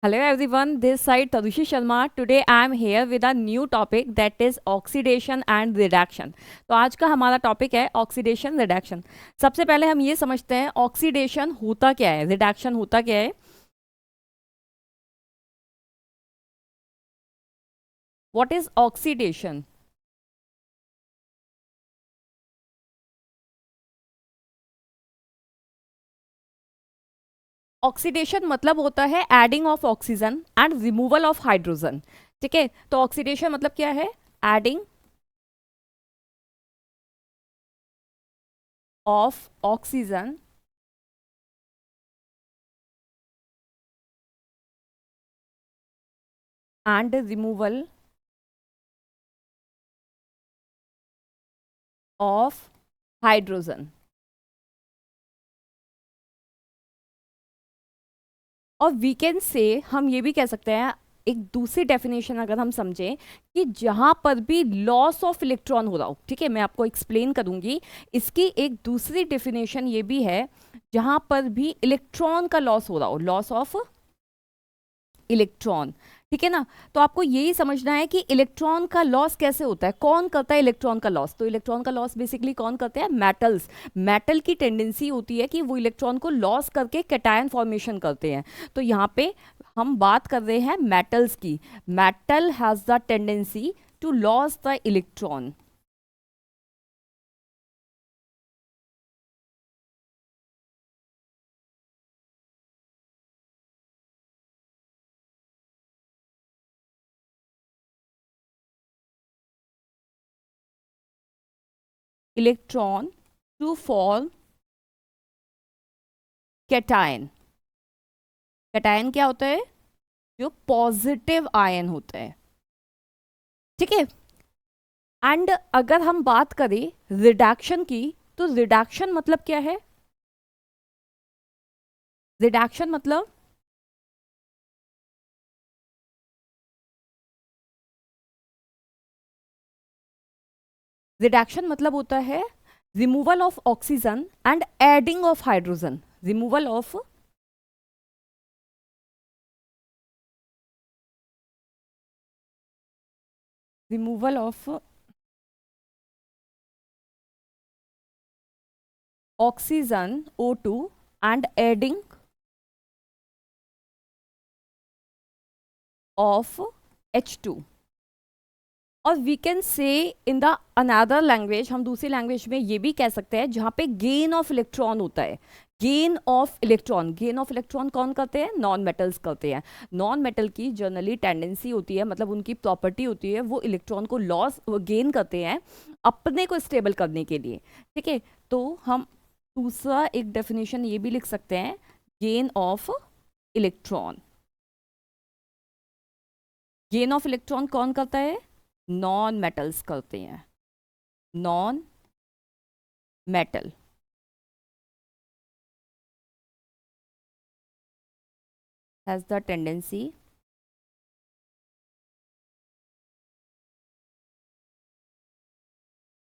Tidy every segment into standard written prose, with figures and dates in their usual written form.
Hello everyone, this side Tadushi Sharma. Today I am here with a new topic that is oxidation and reduction. तो आज का हमारा topic है oxidation reduction. सबसे पहले हम ये समझते हैं ऑक्सीडेशन होता क्या है, रिडक्शन होता क्या है. What is oxidation? ऑक्सीडेशन मतलब होता है adding of oxygen and removal of hydrogen. ठीक है, तो ऑक्सीडेशन मतलब क्या है? Adding of oxygen and removal of hydrogen. और वी कैन से हम ये भी कह सकते हैं, एक दूसरी डेफिनेशन अगर हम समझें कि जहां पर भी लॉस ऑफ इलेक्ट्रॉन हो रहा हो. ठीक है, मैं आपको एक्सप्लेन करूंगी. इसकी एक दूसरी डेफिनेशन ये भी है, जहां पर भी इलेक्ट्रॉन का लॉस हो रहा हो, लॉस ऑफ इलेक्ट्रॉन. ठीक है ना. तो आपको यही समझना है कि इलेक्ट्रॉन का लॉस कैसे होता है, कौन करता है इलेक्ट्रॉन का लॉस. तो इलेक्ट्रॉन का लॉस बेसिकली कौन करते हैं? मेटल्स. मेटल की टेंडेंसी होती है कि वो इलेक्ट्रॉन को लॉस करके कैटायन फॉर्मेशन करते हैं. तो यहाँ पे हम बात कर रहे हैं मेटल्स की. Metal has the tendency to loss the electron. Electron to form cation. Cation क्या होता है? जो पॉजिटिव आयन होता है. ठीक है. एंड अगर हम बात करें रिडक्शन की, तो रिडक्शन मतलब क्या है? रिडक्शन मतलब रिडक्शन मतलब होता है removal of oxygen and adding of hydrogen. Removal of removal of oxygen O2 and adding of H2. और we can say in the another language, हम दूसरी लैंग्वेज में ये भी कह सकते हैं जहाँ पे गेन ऑफ इलेक्ट्रॉन होता है. Gain of electron, gain of electron कौन करते हैं? नॉन मेटल्स करते हैं. नॉन मेटल की जनरली टेंडेंसी होती है, मतलब उनकी प्रॉपर्टी होती है, वो इलेक्ट्रॉन को लॉस गेन करते हैं अपने को स्टेबल करने के लिए. ठीक है. तो हम दूसरा एक डेफिनेशन ये भी लिख सकते हैं, gain of electron. Gain of electron कौन करता है? नॉन मेटल्स करते हैं. Non metal has the tendency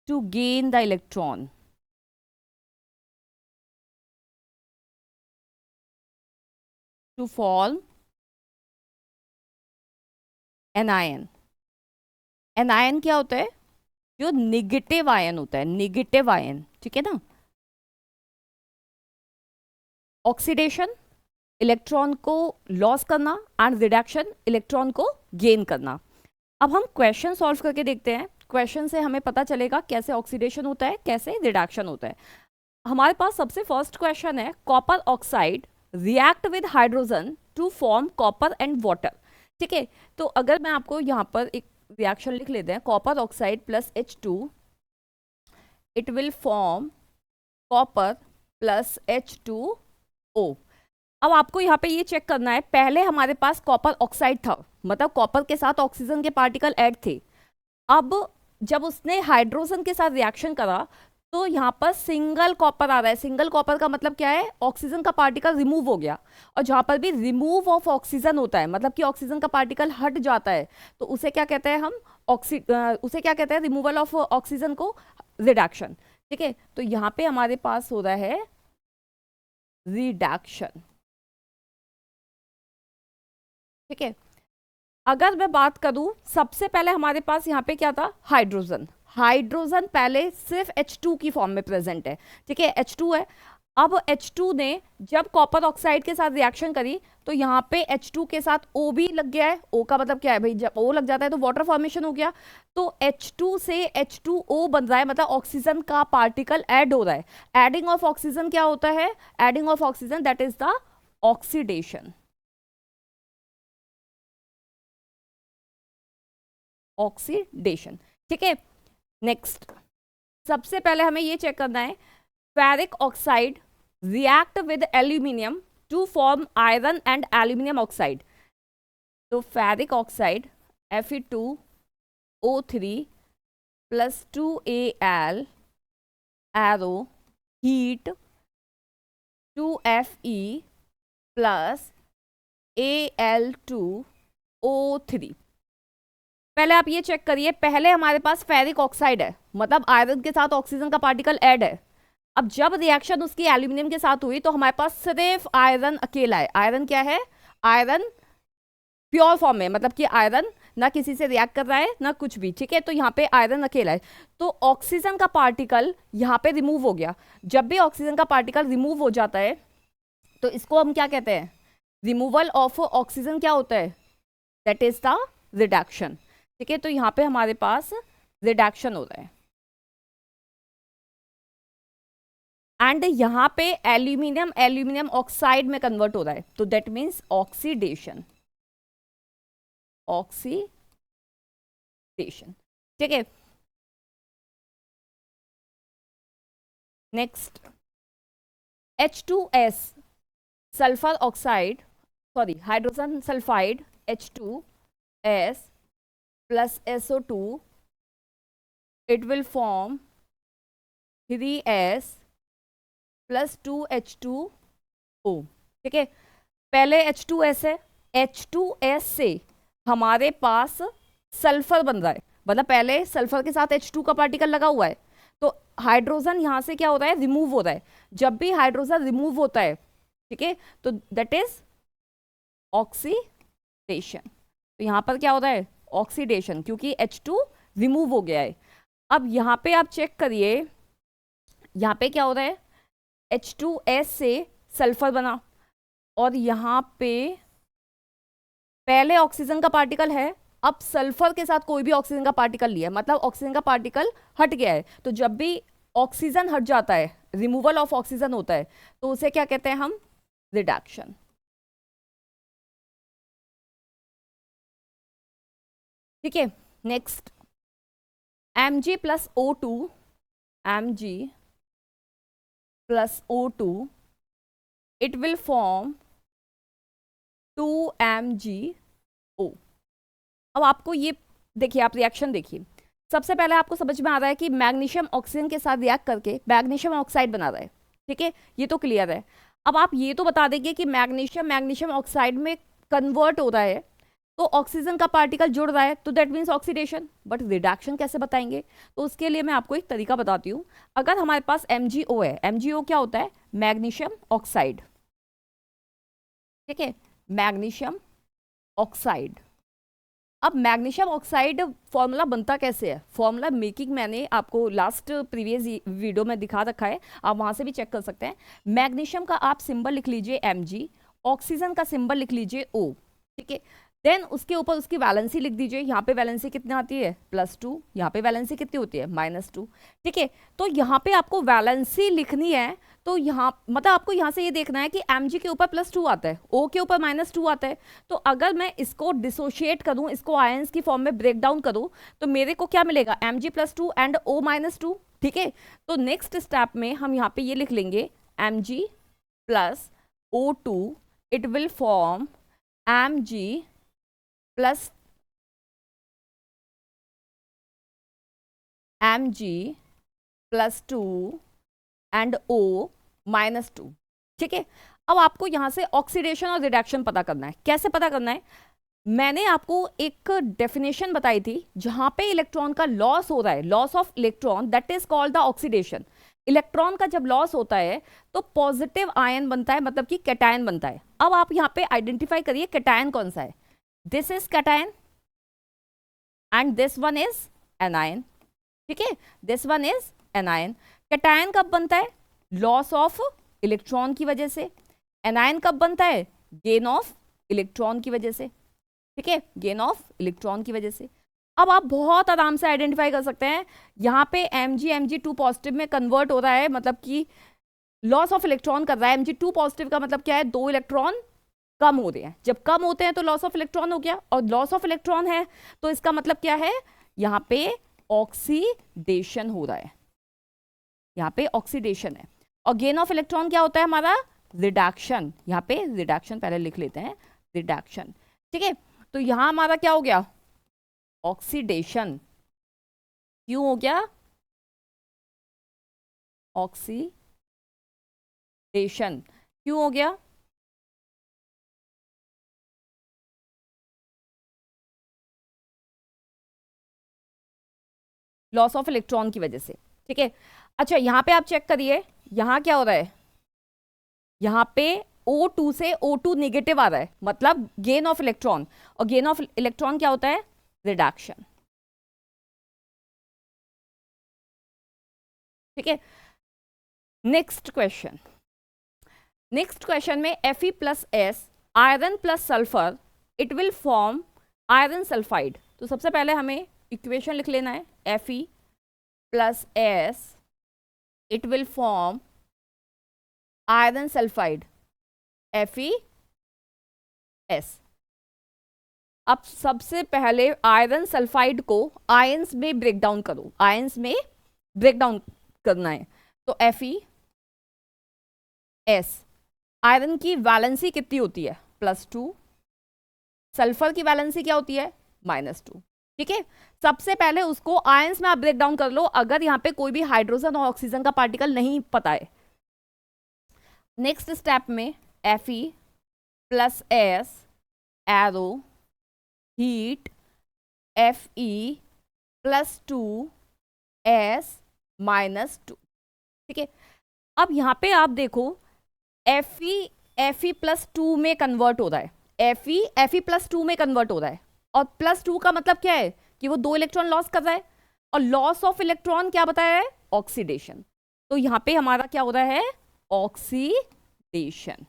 to gain the electron, to form anion. Anion क्या होता है? जो निगेटिव आयन होता है, निगेटिव आयन. ठीक है ना. ऑक्सीडेशन इलेक्ट्रॉन को लॉस करना एंड रिडक्शन इलेक्ट्रॉन को गेन करना. अब हम क्वेश्चन सॉल्व करके देखते हैं. क्वेश्चन से हमें पता चलेगा कैसे ऑक्सीडेशन होता है, कैसे रिडक्शन होता है. हमारे पास सबसे फर्स्ट क्वेश्चन है, copper oxide react with hydrogen to form copper and water. ठीक है. तो अगर मैं आपको यहाँ पर एक रिएक्शन लिख लेते हैं, copper oxide plus H2, it will form copper plus H2O. अब आपको यहाँ पे ये चेक करना है, पहले हमारे पास कॉपर ऑक्साइड था, मतलब कॉपर के साथ ऑक्सीजन के पार्टिकल ऐड थे. अब जब उसने हाइड्रोजन के साथ रिएक्शन करा, तो यहाँ पर सिंगल कॉपर आ रहा है. सिंगल कॉपर का मतलब क्या है? ऑक्सीजन का पार्टिकल रिमूव हो गया. और जहाँ पर भी रिमूव ऑफ ऑक्सीजन होता है, मतलब कि ऑक्सीजन का पार्टिकल हट जाता है, तो उसे क्या कहते हैं हम? उसे क्या कहते हैं? रिमूवल ऑफ ऑक्सीजन को रिडक्शन. ठीक है. तो यहाँ पे हमारे पास हो रहा है रिडक्शन. ठीक है। अगर मैं बात करूं, सबसे पहले हमारे पास यहाँ पे क्या था, हाइड्रोजन। हाइड्रोजन पहले सिर्फ H2 की फॉर्म में प्रेजेंट है, ठीक है, H2 है। अब H2 ने जब कॉपर ऑक्साइड के साथ रिएक्शन करी तो यहाँ पे H2 के साथ O भी लग गया है। O का मतलब क्या है भाई, जब O लग जाता है तो वाटर फॉर्मेशन हो गया। तो H2 से H2O बन रहा है, मतलब ऑक्सीजन का पार्टिकल ऐड हो रहा है। एडिंग ऑफ ऑक्सीजन क्या होता है, adding of oxygen that is the oxidation. Oxidation, ठीक है। नेक्स्ट, सबसे पहले हमें ये चेक करना है, ferric oxide react with aluminium to form iron and aluminium oxide. तो ferric oxide Fe2O3 plus 2Al arrow heat 2Fe plus Al2O3। पहले आप ये चेक करिए, पहले हमारे पास फेरिक ऑक्साइड है, मतलब आयरन के साथ ऑक्सीजन का पार्टिकल ऐड है। अब जब रिएक्शन उसकी एल्यूमिनियम के साथ हुई तो हमारे पास सिर्फ आयरन अकेला है। आयरन क्या है, आयरन प्योर फॉर्म में, मतलब कि आयरन ना किसी से रिएक्ट कर रहा है ना कुछ भी, ठीक है। तो यहाँ पे आयरन अकेला है, तो ऑक्सीजन का पार्टिकल यहाँ पे रिमूव हो गया। जब भी ऑक्सीजन का पार्टिकल रिमूव हो जाता है तो इसको हम क्या कहते हैं, रिमूवल ऑफ ऑक्सीजन क्या होता है, दैट इज द रिडक्शन, ठीक है। तो यहाँ पे हमारे पास रिडक्शन हो रहा है, एंड यहाँ पे एल्यूमिनियम एल्यूमिनियम ऑक्साइड में कन्वर्ट हो रहा है, तो दैट मीन्स ऑक्सीडेशन, ऑक्सीडेशन, ठीक है। Next, H2S sulphur oxide, sorry hydrogen sulphide H2S plus SO2, it will form 3S plus 2H2O, ठीक है। पहले H2S है, H2S से हमारे पास सल्फर बन रहा है, मतलब पहले सल्फर के साथ H2 का पार्टिकल लगा हुआ है, तो हाइड्रोजन यहाँ से क्या होता है, रिमूव हो रहा है। जब भी हाइड्रोजन रिमूव होता है, ठीक है, तो दैट इज ऑक्सीडेशन। तो यहाँ पर क्या होता है, ऑक्सीडेशन, क्योंकि H2 रिमूव हो गया है। अब यहाँ पे आप चेक करिए, यहाँ पे क्या हो रहा है, H2S से सल्फर बना, और यहाँ पे पहले ऑक्सीजन का पार्टिकल है, अब सल्फर के साथ कोई भी ऑक्सीजन का पार्टिकल लिया, मतलब ऑक्सीजन का पार्टिकल हट गया है। तो जब भी ऑक्सीजन हट जाता है, रिमूवल ऑफ ऑक्सीजन होता है, तो उसे क्या कहते हैं हम, रिडक्शन, ठीक है। Next, Mg plus O2, Mg plus O2, it will form 2MgO। अब आपको ये देखिए, आप रिएक्शन देखिए, सबसे पहले आपको समझ में आ रहा है कि मैग्नीशियम ऑक्सीजन के साथ रिएक्ट करके मैग्नीशियम ऑक्साइड बना रहा है, ठीक है, ये तो क्लियर है। अब आप ये तो बता देंगे कि मैग्नीशियम मैग्नीशियम ऑक्साइड में कन्वर्ट हो रहा है, तो ऑक्सीजन का पार्टिकल जुड़ रहा है, तो that means oxidation. But reduction कैसे बताएंगे, तो उसके लिए मैं आपको एक तरीका बताती हूँ। अगर हमारे पास MgO है, MgO क्या होता है, मैग्नीशियम ऑक्साइड, ठीक है, मैग्नीशियम ऑक्साइड। अब मैग्नीशियम ऑक्साइड फॉर्मूला बनता कैसे है, फॉर्मूला मेकिंग मैंने आपको लास्ट प्रीवियस वीडियो में दिखा रखा है, आप वहां से भी चेक कर सकते हैं। मैग्नीशियम का आप सिंबल लिख लीजिए Mg, ऑक्सीजन का सिंबल लिख लीजिए O, ठीक है। देन उसके ऊपर उसकी वैलेंसी लिख दीजिए, यहाँ पे वैलेंसी कितनी आती है, +2, यहाँ पे वैलेंसी कितनी होती है, -2, ठीक है। तो यहाँ पे आपको वैलेंसी लिखनी है, तो यहाँ मतलब आपको यहाँ से ये देखना है कि Mg के ऊपर +2 आता है, O के ऊपर -2 आता है। तो अगर मैं इसको डिसोशिएट करूँ, इसको आयंस की फॉर्म में ब्रेक डाउन करूँ, तो मेरे को क्या मिलेगा, Mg +2 एंड O -2, ठीक है। तो नेक्स्ट स्टेप में हम यहाँ पे ये लिख लेंगे Mg plus O2, it will form Mg plus Mg +2 and O -2, ठीक है। अब आपको यहां से ऑक्सीडेशन और रिडक्शन पता करना है। कैसे पता करना है, मैंने आपको एक डेफिनेशन बताई थी, जहां पे इलेक्ट्रॉन का लॉस हो रहा है, loss of electron, that is called the oxidation. Electron का जब लॉस होता है तो पॉजिटिव आयन बनता है, मतलब कि कैटायन बनता है। अब आप यहाँ पे आइडेंटिफाई करिए कैटायन कौन सा है, this is cation and this one is anion, ठीक है, this one is anion. Cation कब बनता है? लॉस ऑफ इलेक्ट्रॉन की वजह से। एनायन कब बनता है? गेन ऑफ इलेक्ट्रॉन की वजह से, ठीक है, गेन ऑफ इलेक्ट्रॉन की वजह से। अब आप बहुत आराम से आइडेंटिफाई कर सकते हैं, यहाँ पे Mg2 पॉजिटिव में कन्वर्ट हो रहा है, मतलब कि लॉस ऑफ इलेक्ट्रॉन कर रहा है। Mg2 पॉजिटिव का मतलब क्या है? 2 इलेक्ट्रॉन कम हो रहे हैं। जब कम होते हैं तो लॉस ऑफ इलेक्ट्रॉन हो गया, और लॉस ऑफ इलेक्ट्रॉन है तो इसका मतलब क्या है? यहाँ पे ऑक्सीडेशन हो रहा है, यहाँ पे ऑक्सीडेशन है। और गेन ऑफ इलेक्ट्रॉन क्या होता है हमारा? रिडक्शन। यहाँ पे रिडक्शन पहले लिख लेते हैं, रिडक्शन, ठीक है। तो यहाँ हमारा क्या हो गया? ऑक्सीडेशन। क्यों हो गया ऑक्सीडेशन? क्यों हो गया? लॉस ऑफ इलेक्ट्रॉन की वजह से, ठीक है। अच्छा, यहाँ पे आप चेक करिए, यहाँ क्या हो रहा है? यहाँ पे O2 से O2 नेगेटिव आ रहा है, मतलब गेन ऑफ इलेक्ट्रॉन। और गेन ऑफ इलेक्ट्रॉन क्या होता है? रिडक्शन, ठीक है। नेक्स्ट क्वेश्चन, नेक्स्ट क्वेश्चन में Fe plus S iron plus sulphur it will form iron sulphide. तो सबसे पहले हमें इक्वेशन लिख लेना है, Fe plus S it will form iron sulphide, FeS। अब सबसे पहले आयरन सल्फाइड को आयंस में ब्रेक डाउन करो, आयंस में ब्रेक डाउन करना है। तो FeS, आयरन की वैलेंसी कितनी होती है? +2। सल्फर की वैलेंसी क्या होती है? -2, ठीक है। सबसे पहले उसको आयंस में आप ब्रेक डाउन कर लो, अगर यहाँ पे कोई भी हाइड्रोजन और ऑक्सीजन का पार्टिकल नहीं पता है। नेक्स्ट स्टेप में Fe plus S arrow heat Fe +2S -2, ठीक है। अब यहाँ पे आप देखो Fe +2 में कन्वर्ट हो रहा है, Fe +2 में कन्वर्ट हो रहा है, और +2 का मतलब क्या है? कि वो 2 इलेक्ट्रॉन लॉस कर रहा है, और लॉस ऑफ इलेक्ट्रॉन क्या बताया है? ऑक्सीडेशन। तो यहाँ पे हमारा क्या हो रहा है? ऑक्सीडेशन,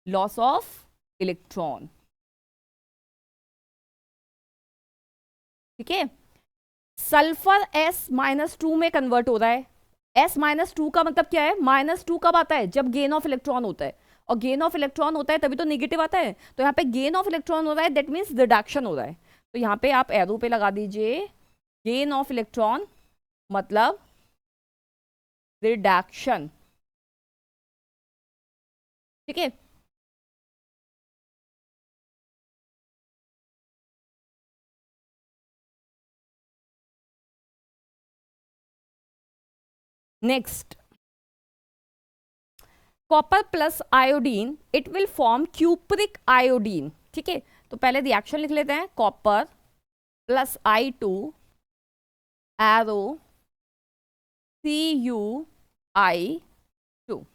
लॉस ऑफ इलेक्ट्रॉन, ठीक है। सल्फर S-2 में कन्वर्ट हो रहा है। S-2 का मतलब क्या है? -2 कब आता है? जब गेन ऑफ इलेक्ट्रॉन होता है, और गेन ऑफ इलेक्ट्रॉन होता है तभी तो नेगेटिव आता है। तो यहाँ पे गेन ऑफ इलेक्ट्रॉन हो रहा है, दैट मीन्स रिडक्शन हो रहा है। तो यहाँ पे आप एरो पे लगा दीजिए गेन ऑफ इलेक्ट्रॉन मतलब रिडक्शन, ठीक है। Next, copper plus iodine it will form cupric iodine, ठीक है। तो पहले रिएक्शन लिख लेते हैं, copper plus I2 arrow CuI2।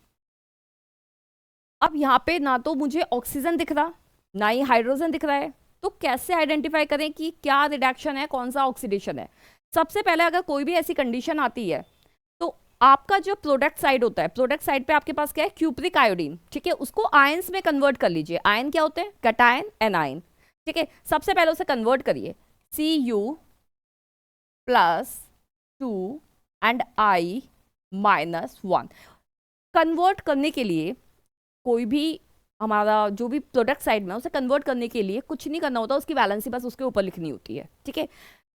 अब यहाँ पे ना तो मुझे ऑक्सीजन दिख रहा, ना ही हाइड्रोजन दिख रहा है, तो कैसे आइडेंटिफाई करें कि क्या रिडक्शन है, कौन सा ऑक्सीडेशन है? सबसे पहले अगर कोई भी ऐसी कंडीशन आती है तो आपका जो प्रोडक्ट साइड होता है, प्रोडक्ट साइड पे आपके पास क्या है? क्यूप्रिक आयोडीन, ठीक है। उसको आयंस में कन्वर्ट कर लीजिए। आयन क्या होते हैं? कैटायन, एनायन, ठीक है। सबसे पहले उसे कन्वर्ट करिए, Cu+2 एंड I-1। कन्वर्ट करने के लिए कोई भी हमारा जो भी प्रोडक्ट साइड में उसे कन्वर्ट करने के लिए कुछ नहीं करना होता, उसकी वैलेंसी बस उसके ऊपर लिखनी होती है, ठीक है।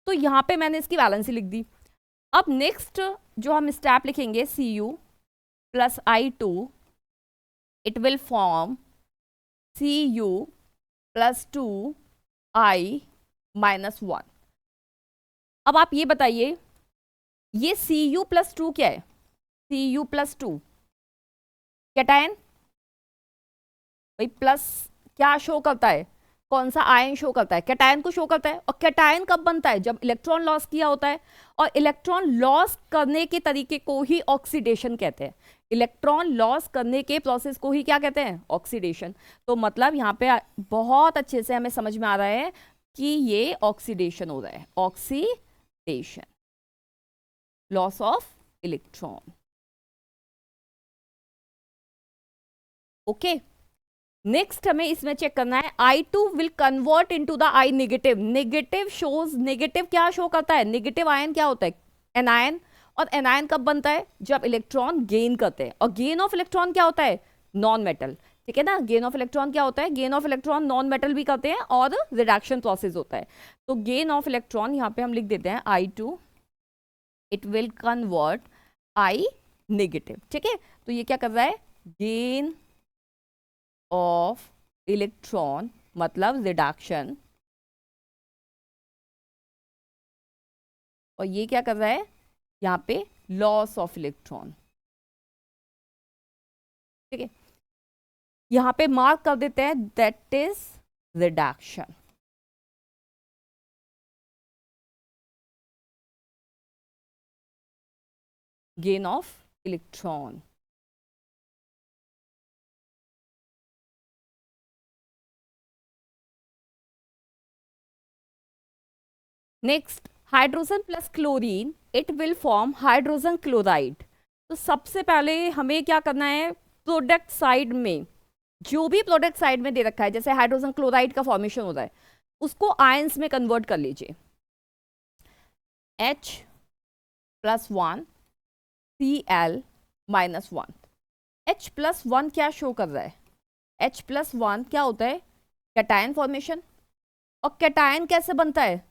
तो यहाँ पे मैंने इसकी वैलेंसी लिख दी। अब नेक्स्ट जो हम स्टेप लिखेंगे, Cu+I2 it will form Cu+2I-1। अब आप ये बताइए, ये Cu+2 क्या है? Cu+2 कैटायन, भाई प्लस क्या शो करता है? कौन सा आयन शो करता है? कैटायन को शो करता है। और कैटायन कब बनता है? जब इलेक्ट्रॉन लॉस किया होता है, और इलेक्ट्रॉन लॉस करने के तरीके को ही ऑक्सीडेशन कहते हैं। इलेक्ट्रॉन लॉस करने के प्रोसेस को ही क्या कहते हैं, ऑक्सीडेशन। तो मतलब यहाँ पे बहुत अच्छे से हमें समझ में आ रहा है कि ये ऑक्सीडेशन हो रहा है, oxidation, loss of electron. Okay, next हमें इसमें चेक करना है I2 will convert into the I negative. Negative shows, negative क्या शो करता है, नेगेटिव आयन क्या होता है, एनायन। और एनायन कब बनता है, जब इलेक्ट्रॉन गेन करते हैं। और गेन ऑफ इलेक्ट्रॉन क्या होता है, नॉन मेटल, ठीक है ना। गेन ऑफ इलेक्ट्रॉन क्या होता है, gain of electron non metal भी करते हैं और रिडक्शन प्रोसेस होता है। तो गेन ऑफ इलेक्ट्रॉन यहाँ पे हम लिख देते हैं I2, it will convert I negative, ठीक है। तो ये क्या कर रहा है, गेन ऑफ इलेक्ट्रॉन मतलब रिडक्शन, और ये क्या कर रहा है यहाँ पे, लॉस ऑफ इलेक्ट्रॉन, ठीक है। यहाँ पे मार्क कर देते हैं that is reduction. Gain of electron, next hydrogen plus chlorine, it will form hydrogen chloride. तो सबसे पहले हमें क्या करना है, प्रोडक्ट साइड में, जो भी प्रोडक्ट साइड में दे रखा है, जैसे हाइड्रोजन क्लोराइड का फॉर्मेशन होता है, उसको आयंस में कन्वर्ट कर लीजिए। H+1 Cl-1। H+1 क्या शो कर रहा है, H+1 क्या होता है, कैटायन फॉर्मेशन। और कैटायन कैसे बनता है,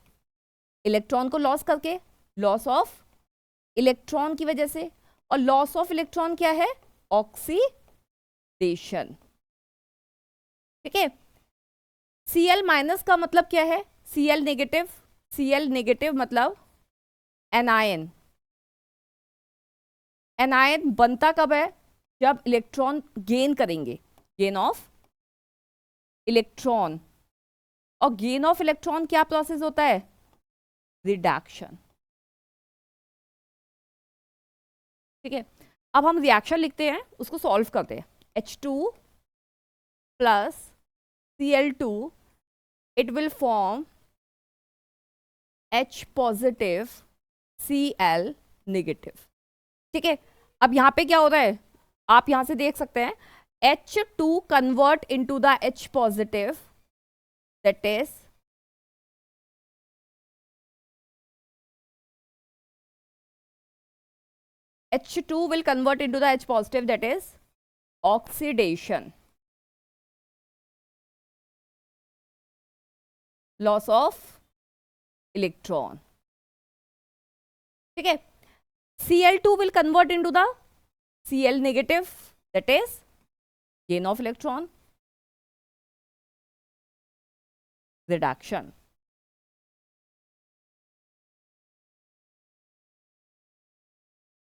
इलेक्ट्रॉन को लॉस करके, लॉस ऑफ इलेक्ट्रॉन की वजह से। और लॉस ऑफ इलेक्ट्रॉन क्या है, ऑक्सीडेशन, ठीक है। Cl- का मतलब क्या है, Cl नेगेटिव, Cl नेगेटिव मतलब एनायन। एनायन बनता कब है, जब इलेक्ट्रॉन गेन करेंगे, गेन ऑफ इलेक्ट्रॉन। और गेन ऑफ इलेक्ट्रॉन क्या प्रोसेस होता है, रिडक्शन, ठीक है। अब हम रिएक्शन लिखते हैं, उसको सॉल्व करते हैं। H2 plus Cl2, it will form H positive Cl negative, ठीक है। अब यहाँ पे क्या हो रहा है, आप यहाँ से देख सकते हैं, H2 convert into the H positive, that is H2 will convert into the H positive, that is oxidation, loss of electron, ठीक है। Cl2 will convert into the Cl negative, that is gain of electron, reduction,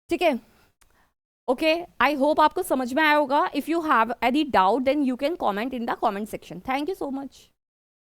ठीक है। Okay, I hope आपको समझ में आया होगा। If you have any doubt then you can comment in the comment section. Thank you so much.